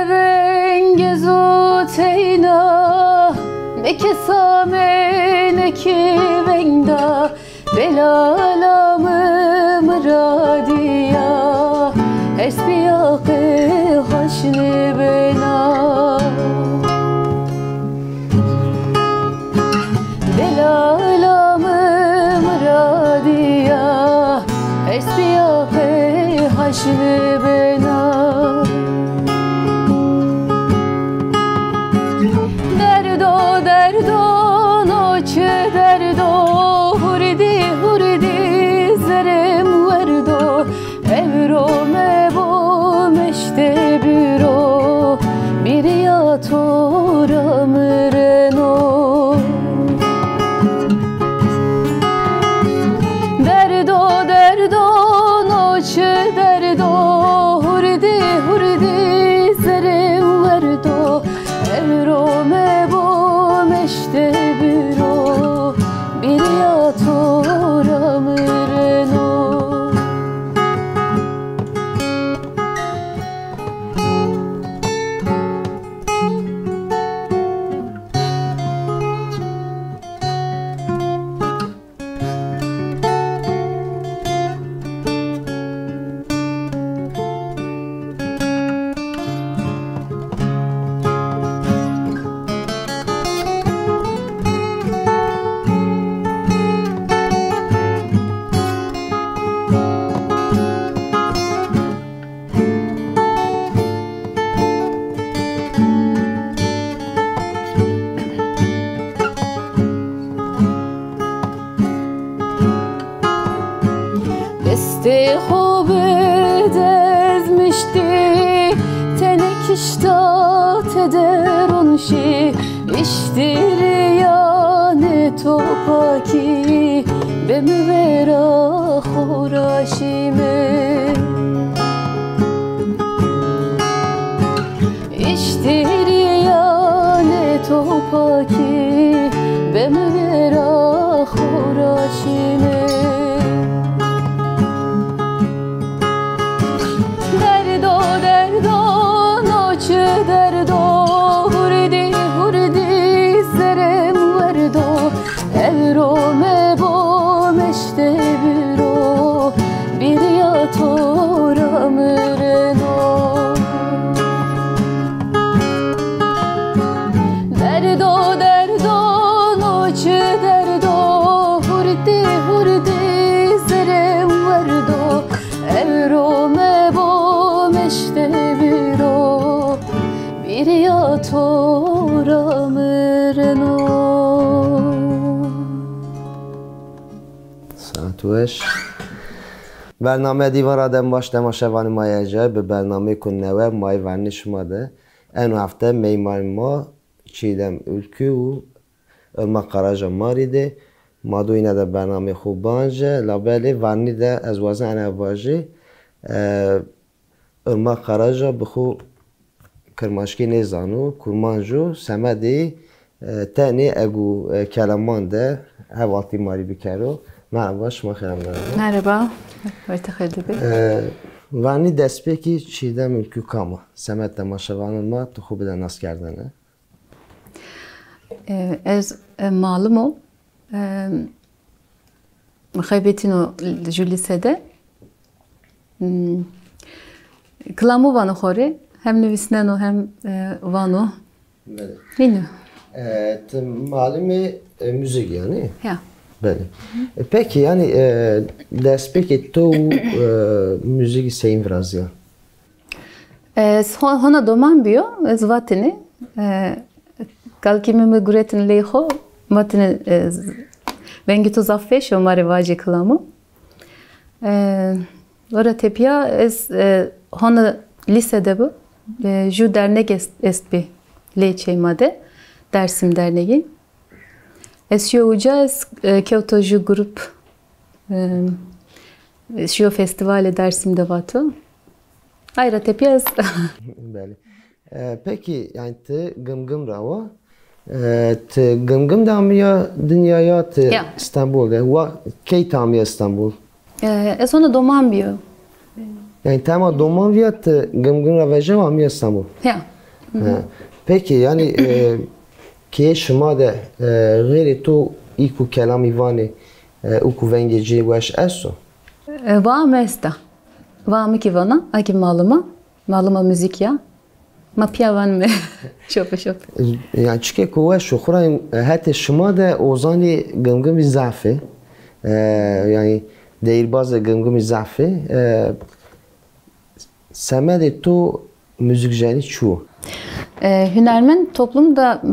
vengezu teyna Mekesame neki vengda Belalamı mıradiya Esbiyakı haşni bena Belalamı mıradiya Esbiyakı haşni bena Derdo derdo noche derdo Huridi huridi zerem verdo Evro mebo meşte büro Bir yatora mıreno Derdo derdo noche derdo Huridi huridi zerem verdo Evro mebo meşte büro Bir yatora mıreno Deste hobe dezmişti Tenek iştat eder onşi İştir yani topaki Bemüvera horaşime İştir yani topaki Bemüvera horaşime Derdo hurdi hurdi zerem verdo Evro mebo meşte büro Bir yatora mıreno Derdo derdo noche derdo Hurdi hurdi zerem verdo Evro mebo meşte büro Bir yatora mıreno ساعتوش برنامه دیوار آدم باش تماشاوان مایجای به برنامه کننوه مای ورنی شما ده این هفته میمار ما چیدم ülkü و ارما قراجا ماری ده ما دو اینه ده برنامه خوب بانجه لابلی ورنی ده از وزن انه واجه ارما قراجا بخو کرماشکی نیزانو کرمانجو سمدی تانی اگو کلمان ده هواتی ماری بکرو مرحبا شما خیرم دارم Merhaba, hoş geldin. وانی دست پکی چیدم ülkü کاما سمت تماشاوانın ما تو خوب ده ناس کردنه Ez malum مخیبتینو جلیسده کلامو vano خوری hem nüvisneno hem vano. Bilmiyorum. Malum müzik yani. Ya. Böyle. Peki yani ders peki to müzik sevim biraz ya. Hona doman bio zvatini kalkimi mi guretin leho matini vengito zaffeş o mare vaje klamu. Ora tepya ez hona lisede bu. Ju dernek est bi leçeymade Dersim derneği. Esyo uca es Kyoto ju grup Şio festivale Dersim'de vato. Ayra tepiyaz. Böyle. Peki yani te gımgım rava te gımgım damya dünyaya te İstanbul'da. Wa key tamya İstanbul. Es ona doman bio. Yani tema doman viyat gımgın ravaja var mı İstanbul? Ya. Peki yani ki şuma da gayri tu iku kelami vani uku vengeci weş eso. Va mesta. Va mi ki vana, aki malıma müzik ya. Ma piyavan mı? Şopa. Yani çünkü ku weş xurayım hatta şuma da ozani gımgın bir zafi. Yani değirbaz gımgın bir zafi. Semede tu müzikjeni çu. Hünermen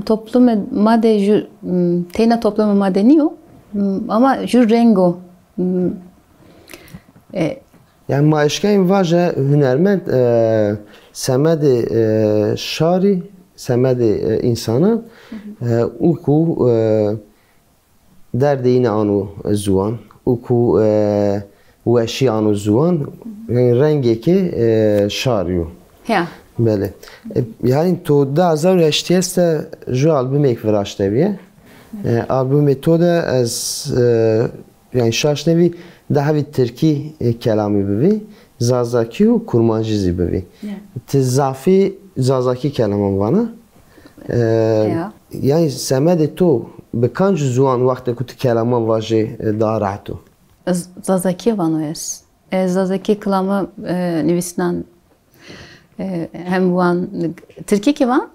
toplum madde tena toplum madeniyor ama ju rengo Yani maaşkayım vaje hünermend semede şari semede insana uku derdeyine anu zuan uku weşi anu zuan yani rengeki şariyo. ya. بله یعنی تو 2018 جو آلبومێک فراشتەویە ئالبومێ تۆ دا ئەس یعنی شاشنەوی داهەوی ترکی کەلامی ببی زازاکی و کورمانجیزی ببی تزافی زازاکی کەلەمەم وانە یعنی سەمەدێ تۆ bi kanc ziwan wextê ku tu keleman vajê darehtû Zazaki vanoyes. Zazaki kılamı nivisinden hem van Türkiye ki van,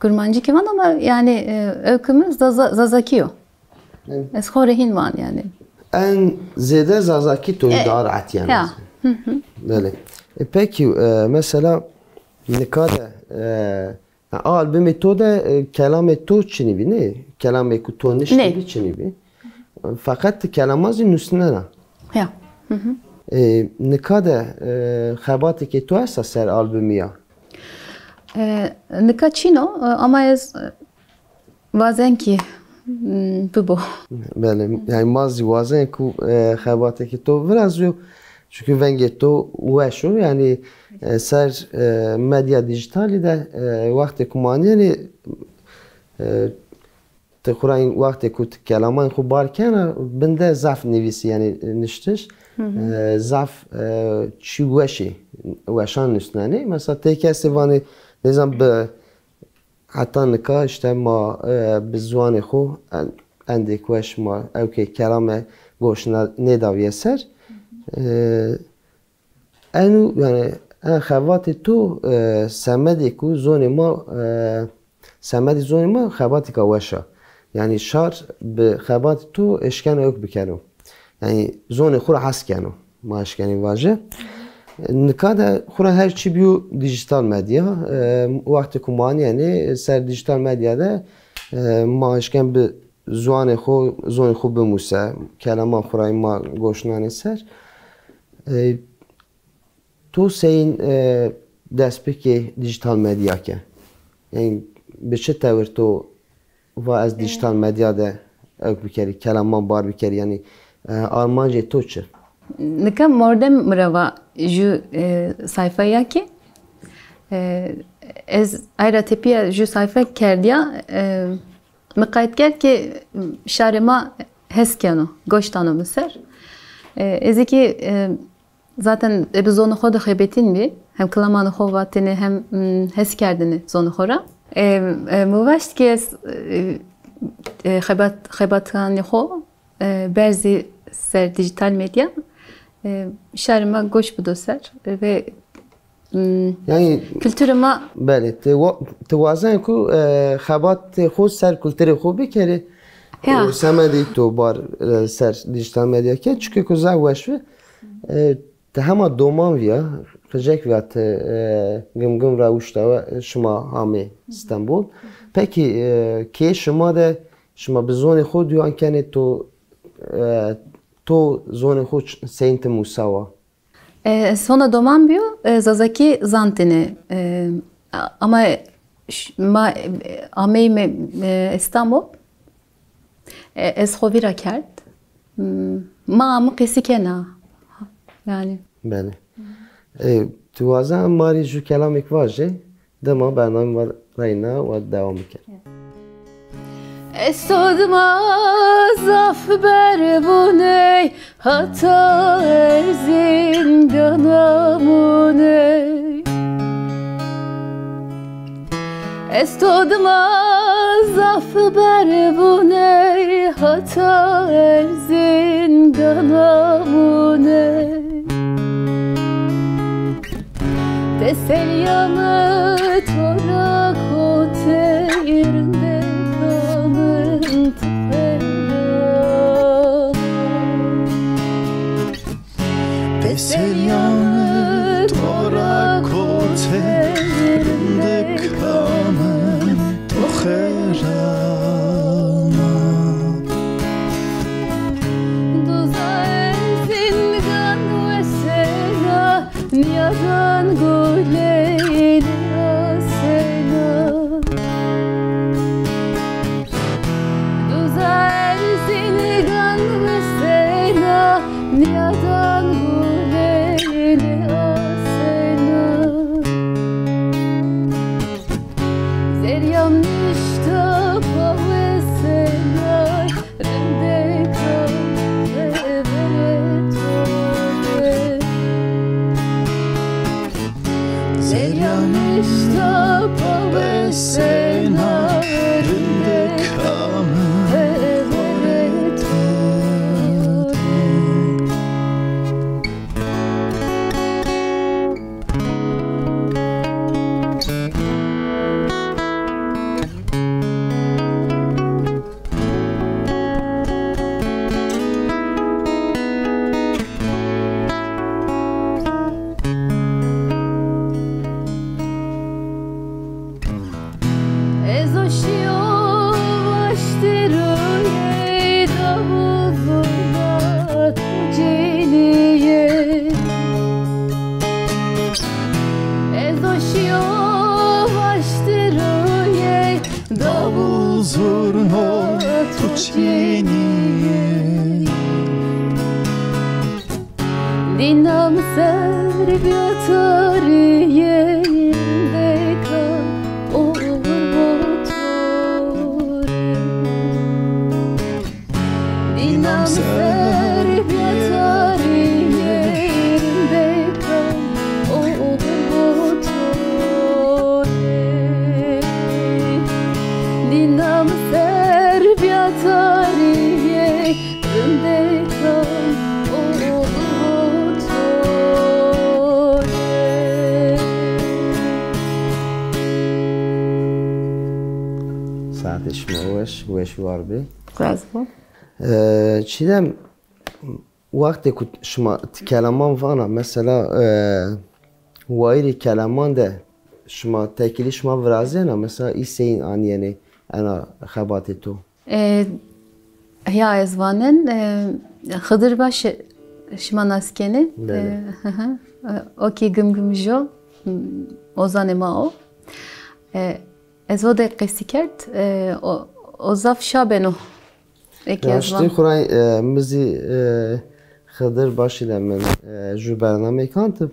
Kurmancı ki van ama yani öykümüz Zazakiyo. Es horehin van yani. En ziyade zazaki to daret yani. Ya. Böyle. Peki mesela ne kadar albümü to da kelamı to çini ne? Kelamı ku to nişti çini fakat kelamazın üstüne ne? Ya. Ne kadar xebatı ki to esa ser albümü ya? Ne kaçino ama ez bazen ki bu. Böyle yani mazı bazen ku xebatı ki to biraz yok. Çünkü venge to ulaşıyor yani ser medya dijitali de vakti kumaniyeni تخورين وقت كنت كلامان خو باركانا بنده زعف نویسی یعنی نشتش زعف چی وشی وشان نشتنی مثلا تیکسی وانی نظام به حتی نکا işte ما بزوان خو اندیک وش ما اوکی کلام گوشنا نداویه سر انو yani en خواتی تو سمدی کو زونی ما سمدی زونی ما خواتی که وشا yani şar به خبات تو اشکن اوک بکنم yani زون خورا حس کنم ما اشکنی واجه نکاده خورا هر چی بیو دیجیتال مدیا وقتی کمانی yani سر دیجیتال مدیا ده ما اشکن به زون خو بموسه کلمان خورای ما گوشنانی سر تو سین دست بکی دیجیتال مدیا که yani به چه طور تو و از دیجیتال مدیا ده اوک بکری کلمان بار بکری یعنی Almanca to çı? Nika mordem mrava ju sayfaya ki ez ayra tepiya ju sayfa kerdiya mekayet ker ki şarima heskano goştano mısır ezeki zaten ebizonu xoda xebetin mi hem klamanı xovatini hem heskerdini zonu xora مواجد که خبرتانی خو برزی سر دیجیتال مدیا شهرما گوش بدو سر و yani kültürüma بله توازن کو خبات خود سر kültürü خو بکری سمدی تو بار سر دیجیتال مدیا که çünkü کوزا وشو همه دومان ویا خجک وقت گمگم راوشتا و شما همه استانبول پکی کی شما ده شما به زون خود یان کنه تو زون خود سنت موسوا sonra doman biyo zazaki zantini ama ma amey İstanbul es xovira kert ma mı kesikena yani بله توازن ماری جو کلامک واجه دما برنامه و رینا و دوام میکرد Estodma zafer bu ney, hata zindana bu ney. Estodma zafer bu ney, hata zindana bu ney. Tesel yanı torak ote yerinde kalın tıfela. Tesel yanı torak ote yerinde kalın tıfela. Duza zingan ve sena niyadan guleyli asena. Duza zingan ve sena niyadan guleyli asena. Zeryam nişta ve sena rende kal evere tove. Zeryam nişta ve sena rende kal evere tove. Ezoşio baştiruye davuluna tuciliye. Ezoşio baştiruye Davul zurno tuçiniye. Dinam serbiatariye yerinde kal olur motore. Dinam serbiatariye yerinde kal olur motore. Dinam serbiatariye yerinde kal olur motore. ساعتش موش وش وار بی Bravo. چیدم وقتی که شما کلمان وانا مثلا وایری کلمان ده شما تکیلی شما ورازه نه مثلا ایسین آن یعنی انا خباتی تو Ya ezvanen Hıdırbaş Şimanaskeni Bele. Oki gımgımjo Ozanema o Ezvode kesikert Ozaf şabeno Eki Ya işte ezvan Kur'an mizi Hıdır başıyla men ju bername kantıb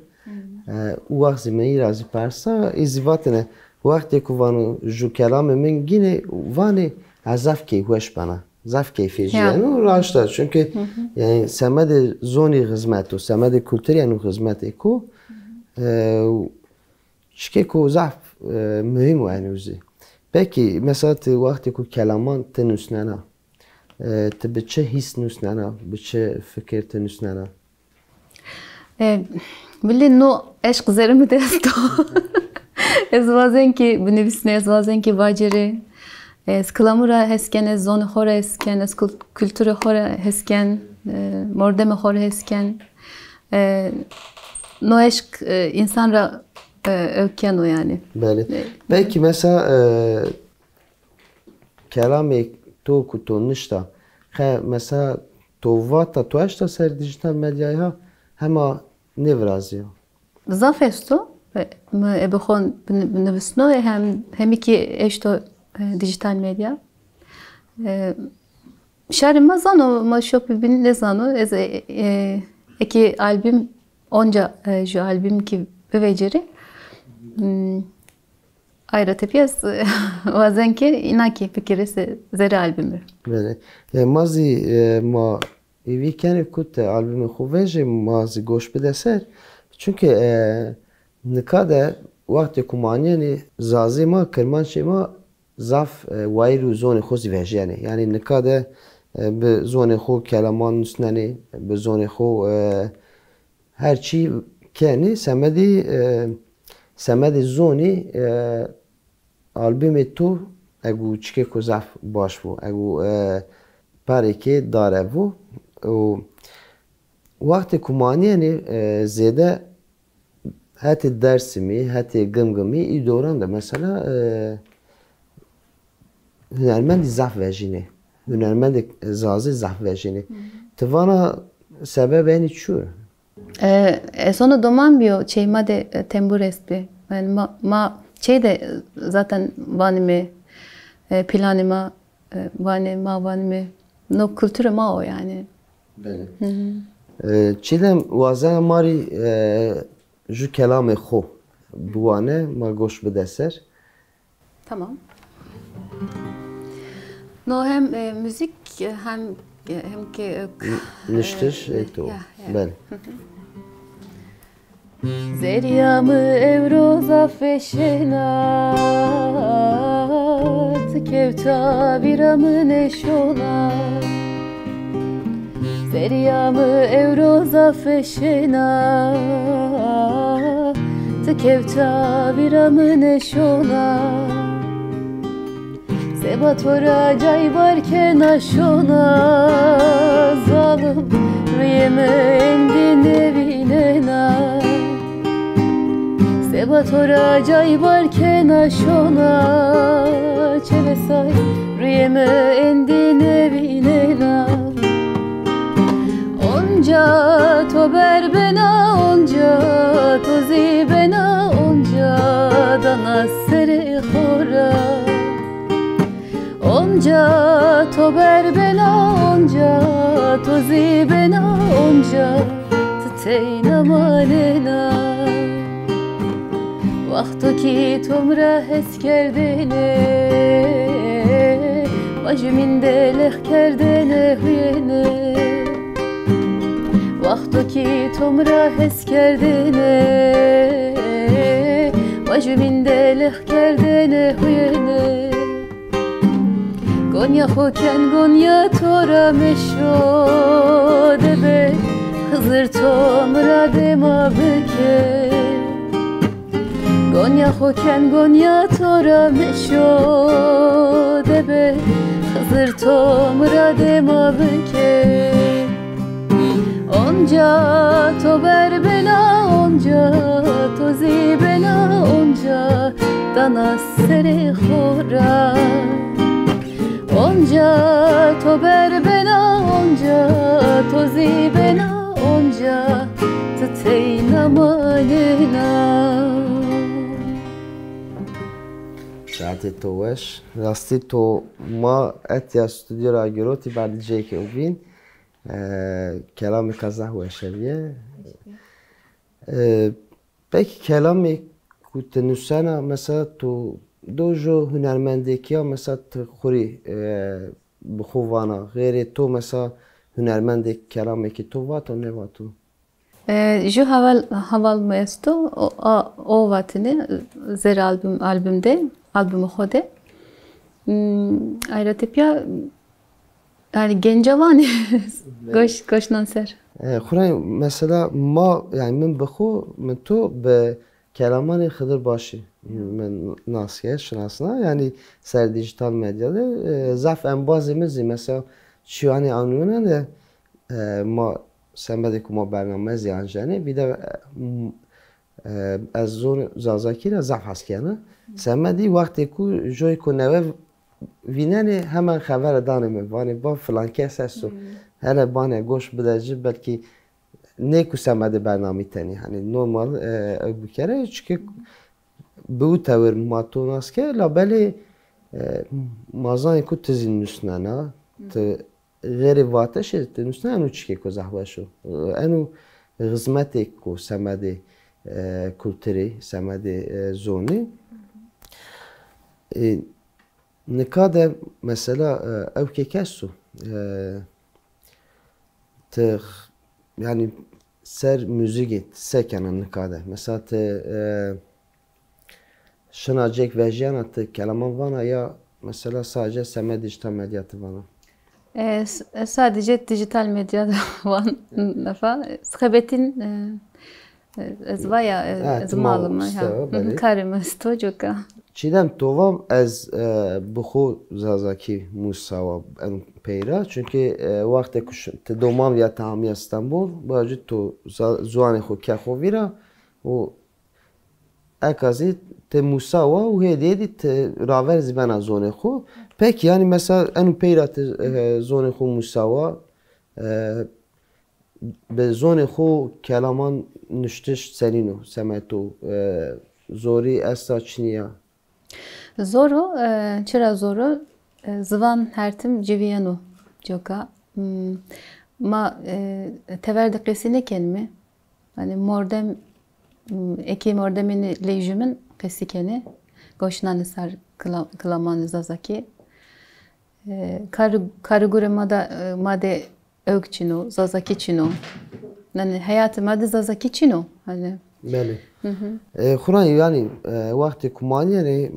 o vakt zimeyi razı persa izvatene vakti ku vanu ju kelam min yine vani azaf ki hoş bana zaf keyfi yani o raşta çünkü yani semede zoni hizmetu semede kültür yani hizmet ku şike ku zaf mühim yani uzi peki mesela vakti ku kelaman tenusnana te bi çe his nusnana bi çe fikir tenusnana Bilin no eşk zerimi de esto Ezvazenki bunivisne ezvazenki vaceri Sklamura hesken ez zoni hora hesken ez kültürü hora hesken mordeme hora hesken no eşk insanra öken o yani. Beli. Belki mesela kelamê to ku to nişta xe mesela to vata to eşta ser dijital medyaya hema nevraziya. Zaf esto bixon binivisno hem iki eşto dijital medya. Şarim mazano ma şopi bin lezano ez eki albüm onca ju albüm ki beveceri Ayrı tepiyaz bazen ki inaki fikri zeri albümü. Böyle. Mazi ma weekend kut albümü xuvej mazi goş bideser. Çünkü nikade vakti kumanyeni zazi ma kermanşe ma zaf wayru zone xozi vejeni. Yani nikade به زون خو کلمان نسننی به زون خو هر چی کنی سمدی زونی آلبوم تو اگو چکه کزاف باش بو اگو پاری که داره بو و وقتی کمانی یعنی زیده حتی درسمی حتی گمگمی ای دوران ده مثلا هنرمندی زف وجینه هنرمند زازı zaf vejini. Tıvana sebep eni çu. Sonra doman bio çeyma de tembur espi. Yani ma şey de zaten vanime planıma vanime no kültürü ma o yani. Bele. Çilem vazen mari ju kelamı xo. Buane ma goş bedeser. Tamam. No hem müzik hem ki niştir to. Ben. Zeryamı evroza feşenat kevta viramı neşona Zeryamı evroza feşenat kevta viramı neşona Sebatora cay varken aşona zalim rüyeme endin evine na Sebatora cay varken aşona çevesay rüyeme endin evine na Onca tober bena onca tozi bena onca dana seri khora Onca tober bena onca tozi bena onca titeyna malena Vakto ki tumra hes kerdene Majminde leh kerdene huyene Vakto ki tumra hes kerdene Majminde leh kerdene huyene Gonya hoken gonya tora meşo debe Hızır tomra dema beke Gonya hoken gonya tora meşo debe Hızır tomra dema beke Onca tober bela onca tozi bela onca Dana seri khora Onca tober bena onca tozi bena onca titeyna malena Saati to weş. Rasti to ma etya stüdyo ra göroti badi jeke ubin. Kelamı kazah weşeviye. Peki kelamı kutenusana mesela to dojo hünermendeki mesela tıkhuri bxuvana gayri to mesela hünermendeki kelameki to vato ne vato? Ju haval mesto o vatine zer albümü xode. Ayrı tipya yani gencevani goşnan ser. Xuray mesela ma yani min bxu min to be kelamanı Xıdır başı. من ناسیه شناسنا یعنی سر دیجیتال مدیاده زف انبازimiz mesela şu an anlıyorlar da ma sembede kuma برنامه زیانجانی bir de از زون زازاکیره زف هستیانه sembedi vakti ku joy ku neve vinene hemen haber danime vani ba falan kesesu hele bana goş bedeci belki ne ku sembede برنامه tani hani normal bu kere çünkü bu tavır matonas ke labeli mazan ku tezin nusnana te geri vateş te nusnana uçke ku zahvaşu enu hizmet ku semedi kültürü semedi zoni Nikade mesela ev kekesu te yani ser müzik sekenen nikade mesela te şınacak vejana te kelaman vana ya mesela sadece seme dijital medyatı vana. Sadece dijital medyada van nafa skhabetin zvaya zmalım ya karım stojoka. Çiğdem tovam ez buxu zazaki Musa en peyra çünkü vakti kuş te domam ya tamam İstanbul bacı to zuane xo kexo vira o akazi te Musa o hediyedi te raver zibana zone xo peki yani mesela en peyra te zone xo Musa به زون خو کلامان نشتش سرینو سمتو زوری استا چنیا Zoru, çıra zoru, zvan hertim civiyanu joka. Ma teverde qesine kelime. Hani mordem eki mordemini lejümin qesikeni. Goşnani sar kılamanı zazaki. Karugure made ökçino, zazaki çino. Yani hayatı made zazaki çino. Hani بله خوران yani vakti kumanyeni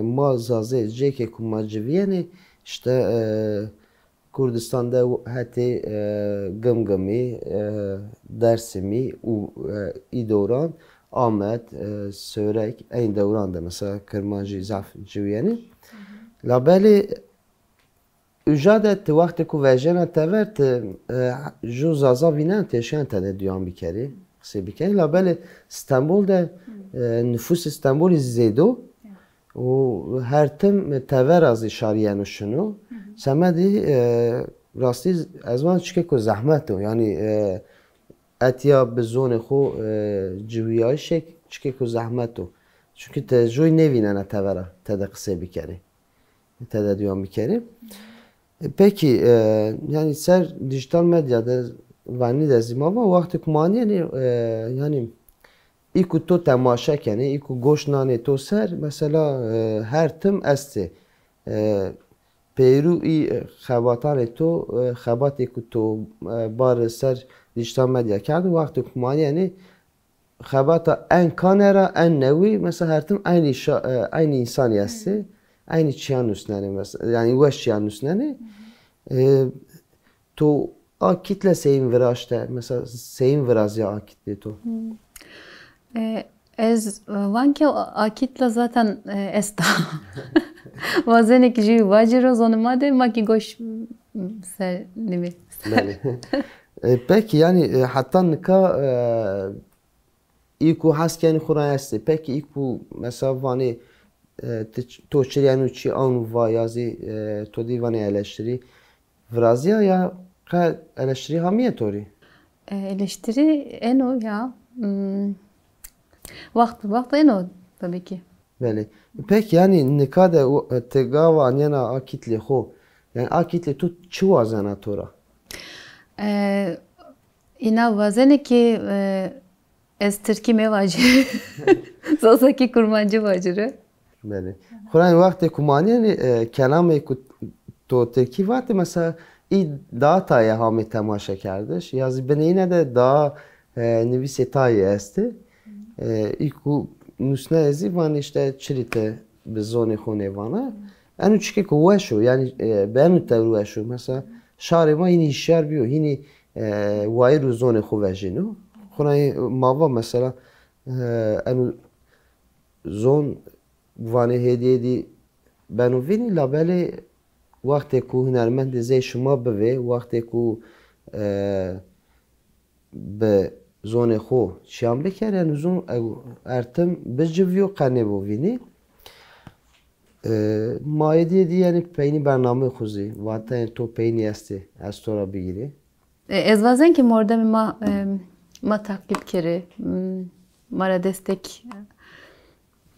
ma zaze jeke kumaciviyeni işte Kurdistan'da hati Gımgımi, Dersimi, İdoran, Ahmet, Sörek, aynı devranda mesela Kırmancı Zaf civiyeni. Labeli ücadet vakti ku vejena tevert ju zaza vinen teşen tede duyan bir kere. Sebike labeli İstanbul'da nüfus İstanbul zedo o her tem tever az işariyen şunu semedi rasti azman çıkı ko zahmet o yani etiya be zone xo civiyay şek çıkı ko zahmet o çünkü te joy nevinen tevera tede kısa bir kere tede diyorum bir kere peki yani ser dijital medyada vani dezim ama vakti kumani yani iku to temaşa kene iku goşnane to ser mesela her tim esti peru i xabatan to xabat iku to bar ser dijital medya kerdi vakti kumani yani xabata en kanera en nevi mesela her tim aynı insan esti aynı çiyan üstüne mesela yani veş çiyan üstüne to a kitle seyim viraşte mesela seyim viraz ya a kitle to. Ez vanke a kitle zaten esta. Bazen ki vajiro zonumade maki goş ser nimi. Peki yani hatta nika iku haskeni khurayasti peki iku mesela vani to çiriyanu çi an va yazi to divani eleştiri virazya ya eleştiri hamiye tori. Eleştiri en o ya. Vakti en o tabii ki. Böyle. Peki yani nikade tegava anyana akitle ho. Yani akitle tu çuvazana tora. İna vazene ki ez Türkiye mevacı. Sosaki kurmancı vacırı. Böyle. Kur'an vakti kumani yani kelamı to Türkiye vakti mesela daha taya hami temaşa kardeş. Yazı ben yine de daha nivise taya esti. İku nusne ezi van işte çirite be zone khone vana. Anu çike kuveşo yani ben tevrueşo mesela şarima yine işler biyo yine vayru zone khuvejino. Khona mava mesela anu zon vane hediyedi benu vini labeli وقتی که هنرمند زی شما بوی وقتی که به زون خو شام بکره نزون ارتم بجویو قنه بوینی مایدی دی یعنی پینی برنامه خوزی وقتی تو پینی استی از تو را بگیری Ez bazen ki mordemi ma takip kere mara destek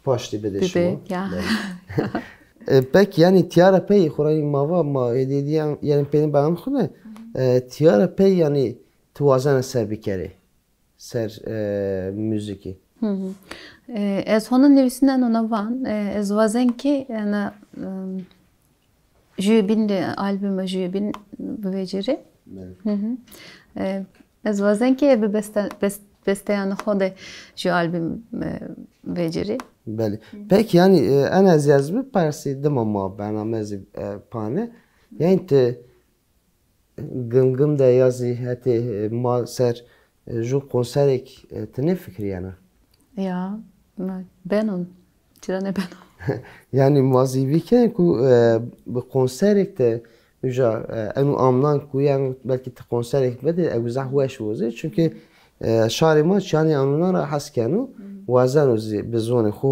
پاشتی بده bebe شما ya. peki yani tiyara pey خورای ماوا ما ededi yani benim benim خونه tiyara pey yani توازن سر بکره سر موزیکی Ez honan nevisinden ona van. Ez vazenki yani jübin de albümü jübin veceri. Ez vazenki ebi besteyanı hode jü albüm veceri. Beli. Peki yani en az yazımı parasıydım ama bernamezi pane. Yani te gım da yazı hati mal ser ju konserek te ne fikri yani? Ya ben on. Tirane ben on. Yani mazivi ki ku bu konserek te uca enu amlan ku yani belki te konserek ve de evzah hoş oldu çünkü şari ma yani onlara haskenu وازن و به زون خو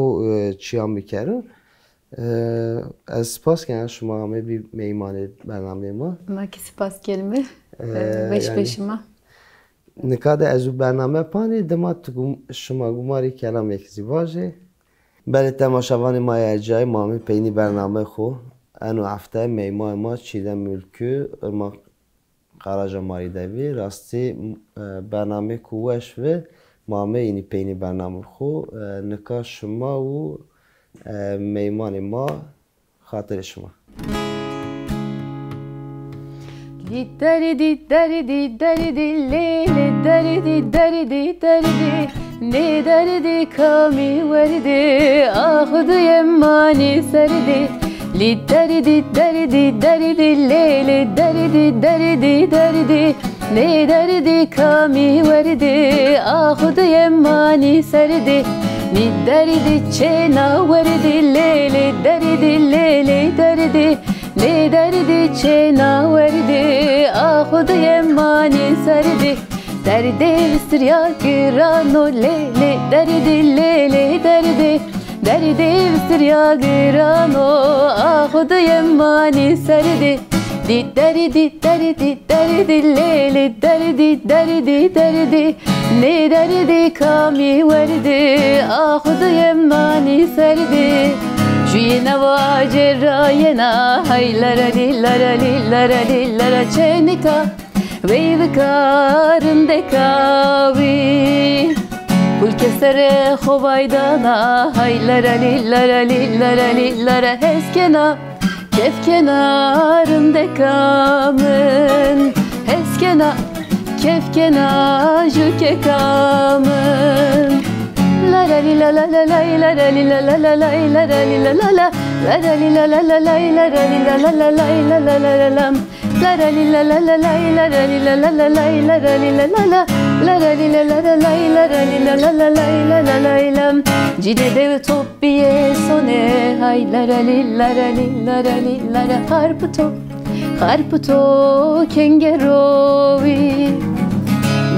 چیام میکردن از سپاس که شما همه بی میمان برنامه ما ما کی سپاس kelime beş beşime نکاده از برنامه پانی دمات شما گماری کلام یک زیواجه بله تماشاوان ما ارجای ما می پینی برنامه خو انو هفته میمان ما چیدم ملکو ما قراج ماری دوی راستی برنامه کوش و مامه اینی پینی برنامه خو نکاح شما و میمان ما خاطر شما دی دری دی دری دی دری دی لیلی دری دی دری دی دری دی ne derdi kami verdi ahdı yemani serdi li derdi derdi derdi leyli derdi derdi derdi ne derdi kami verdi ahdı yemani serdi ni derdi çena verdi leyli derdi leyli derdi ne derdi çena verdi ahdı yemani serdi derdi sırya girano lele derdi lele derdi derdi sırya girano ahdı yemani serdi di derdi derdi derdi lele derdi derdi derdi ne derdi kami verdi ahdı yemani serdi Juyena vajera yena haylara lillara lillara lillara çenika Veyvikarın dekavi Kul kesere hovaydana Haylara lillara lillara lillara Heskena kefkenarın dekamın Heskena kefkena jukekamın La la li la la la la la la li la la la la la la li la la la La la li la la la la la la li la la la la la la la la la La la li la la la la la la li la la la la la la li la la la La la li la la la la la li la la la la la la la Cide dev toppiye sone hay la la li la la li la la li la la Harputo kengerovi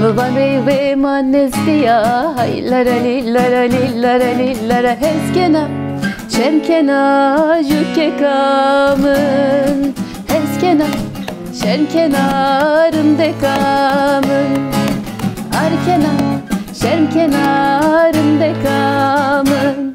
Mubane ve manestia hay la la li la la li la la li la la Heskena çenkena jukekamın Heskena şen kenarında kamın Arkena şen kenarında kamın